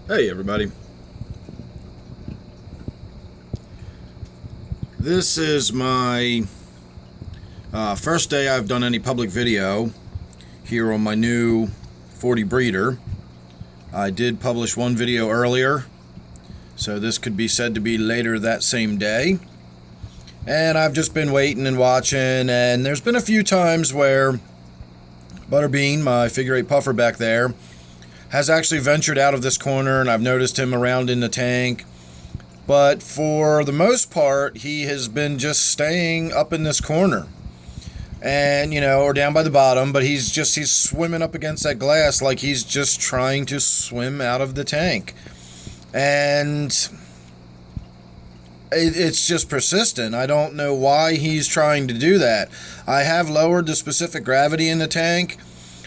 Hey everybody. This is my first day I've done any public video here on my new 40 breeder. I did publish one video earlier, so this could be said to be later that same day. And I've just been waiting and watching, and there's been a few times where Butterbean, my figure 8 puffer back there, has actually ventured out of this corner, and I've noticed him around in the tank. But for the most part, he has been just staying up in this corner. And, or down by the bottom, but he's swimming up against that glass like he's just trying to swim out of the tank. And it's just persistent. I don't know why he's trying to do that. I have lowered the specific gravity in the tank,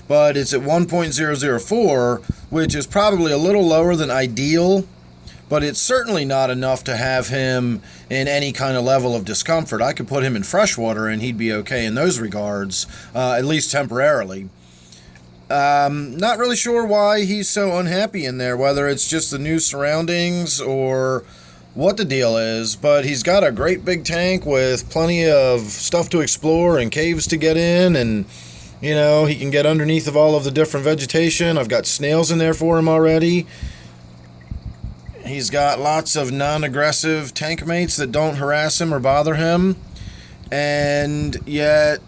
but it's at 1.004, which is probably a little lower than ideal, but it's certainly not enough to have him in any kind of level of discomfort. I could put him in fresh water and he'd be okay in those regards, at least temporarily. Not really sure why he's so unhappy in there, whether it's just the new surroundings or what the deal is, but he's got a great big tank with plenty of stuff to explore and caves to get in, and he can get underneath of all of the different vegetation. I've got snails in there for him already. He's got lots of non-aggressive tank mates that don't harass him or bother him. And yet,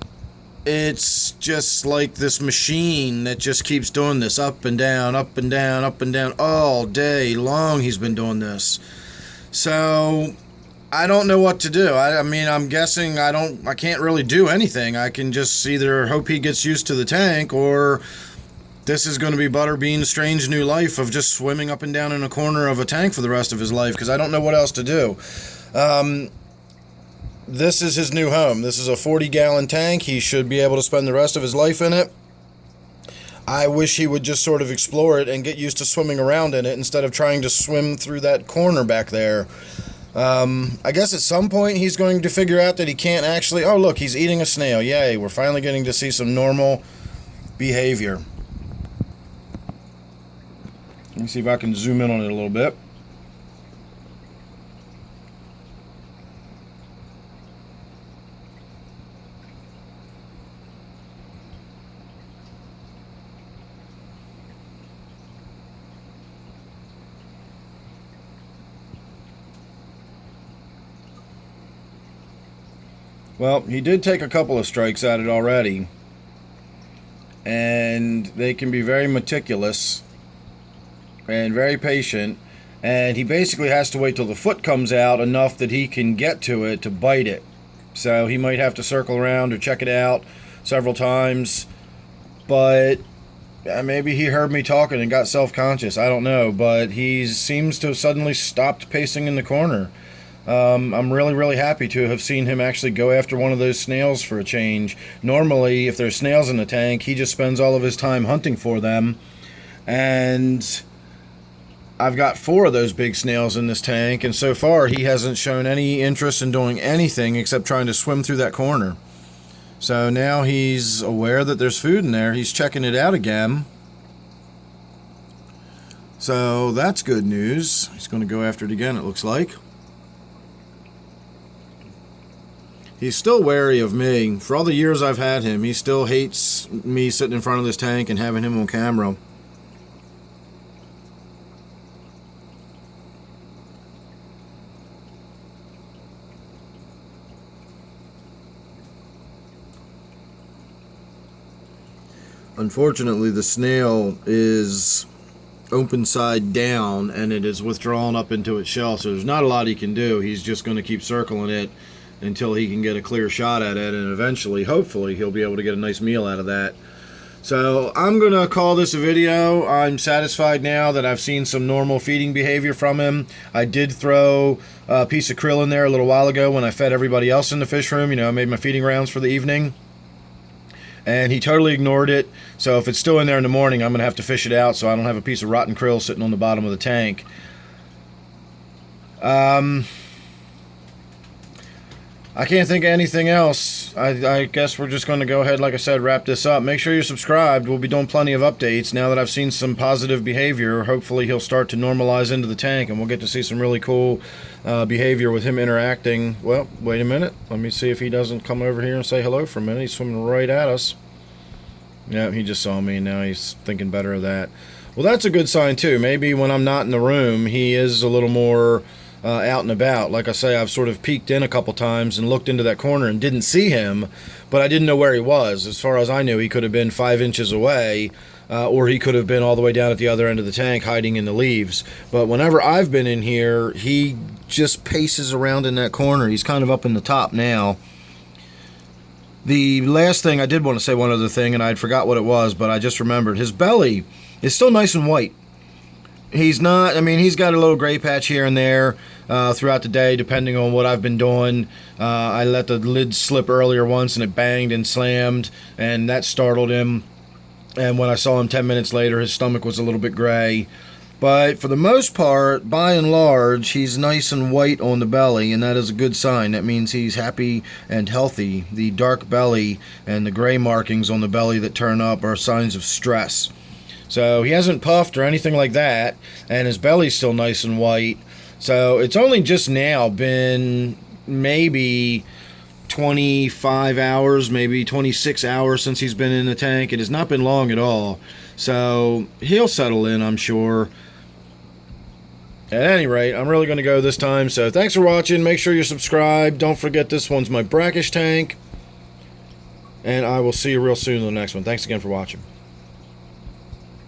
it's just like this machine that just keeps doing this up and down, up and down, up and down. All day long he's been doing this. So I don't know what to do. I mean, I'm guessing I can't really do anything. I can just either hope he gets used to the tank, or this is going to be Butterbean's strange new life of just swimming up and down in a corner of a tank for the rest of his life, because I don't know what else to do. This is his new home. This is a 40-gallon tank. He should be able to spend the rest of his life in it. I wish he would just sort of explore it and get used to swimming around in it instead of trying to swim through that corner back there. I guess at some point he's going to figure out that he can't actually... Oh, look, he's eating a snail. Yay, we're finally getting to see some normal behavior. Let me see if I can zoom in on it a little bit. Well, he did take a couple of strikes at it already, and they can be very meticulous and very patient, and he basically has to wait till the foot comes out enough that he can get to it to bite it. So he might have to circle around or check it out several times, but maybe he heard me talking and got self-conscious. I don't know, but he seems to have suddenly stopped pacing in the corner. I'm really, really happy to have seen him actually go after one of those snails for a change. Normally, if there's snails in the tank, he just spends all of his time hunting for them. And I've got 4 of those big snails in this tank, and so far he hasn't shown any interest in doing anything except trying to swim through that corner. So now he's aware that there's food in there. He's checking it out again. So that's good news. He's going to go after it again, it looks like. He's still wary of me. For all the years I've had him, he still hates me sitting in front of this tank and having him on camera. Unfortunately, the snail is open side down, and it is withdrawn up into its shell, so there's not a lot he can do. He's just going to keep circling it until he can get a clear shot at it, and eventually, hopefully, he'll be able to get a nice meal out of that. So I'm going to call this a video. I'm satisfied now that I've seen some normal feeding behavior from him. I did throw a piece of krill in there a little while ago when I fed everybody else in the fish room. I made my feeding rounds for the evening, and he totally ignored it. So if it's still in there in the morning, I'm going to have to fish it out so I don't have a piece of rotten krill sitting on the bottom of the tank. I can't think of anything else. I guess we're just going to go ahead, like I said, wrap this up. Make sure you're subscribed. We'll be doing plenty of updates. Now that I've seen some positive behavior, hopefully he'll start to normalize into the tank, and we'll get to see some really cool behavior with him interacting. Well, wait a minute. Let me see if he doesn't come over here and say hello for a minute. He's swimming right at us. Yeah, he just saw me, and now he's thinking better of that. Well, that's a good sign, too. Maybe when I'm not in the room, he is a little more out and about. Like I say, I've sort of peeked in a couple times and looked into that corner and didn't see him, but I didn't know where he was. As far as I knew, he could have been 5 inches away, or he could have been all the way down at the other end of the tank hiding in the leaves. But whenever I've been in here, he just paces around in that corner. He's kind of up in the top now. The last thing, I did want to say one other thing, and I forgot what it was, but I just remembered. His belly is still nice and white. He's not, I mean, he's got a little gray patch here and there throughout the day, depending on what I've been doing. I let the lid slip earlier once, and it banged and slammed, and that startled him. And when I saw him 10 minutes later, his stomach was a little bit gray. But for the most part, by and large, he's nice and white on the belly, and that is a good sign. That means he's happy and healthy. The dark belly and the gray markings on the belly that turn up are signs of stress. So he hasn't puffed or anything like that, and his belly's still nice and white. So it's only just now been maybe 25 hours, maybe 26 hours since he's been in the tank. It has not been long at all. So he'll settle in, I'm sure. At any rate, I'm really going to go this time. So thanks for watching. Make sure you're subscribed. Don't forget, this one's my Brackish tank. And I will see you real soon in the next one. Thanks again for watching.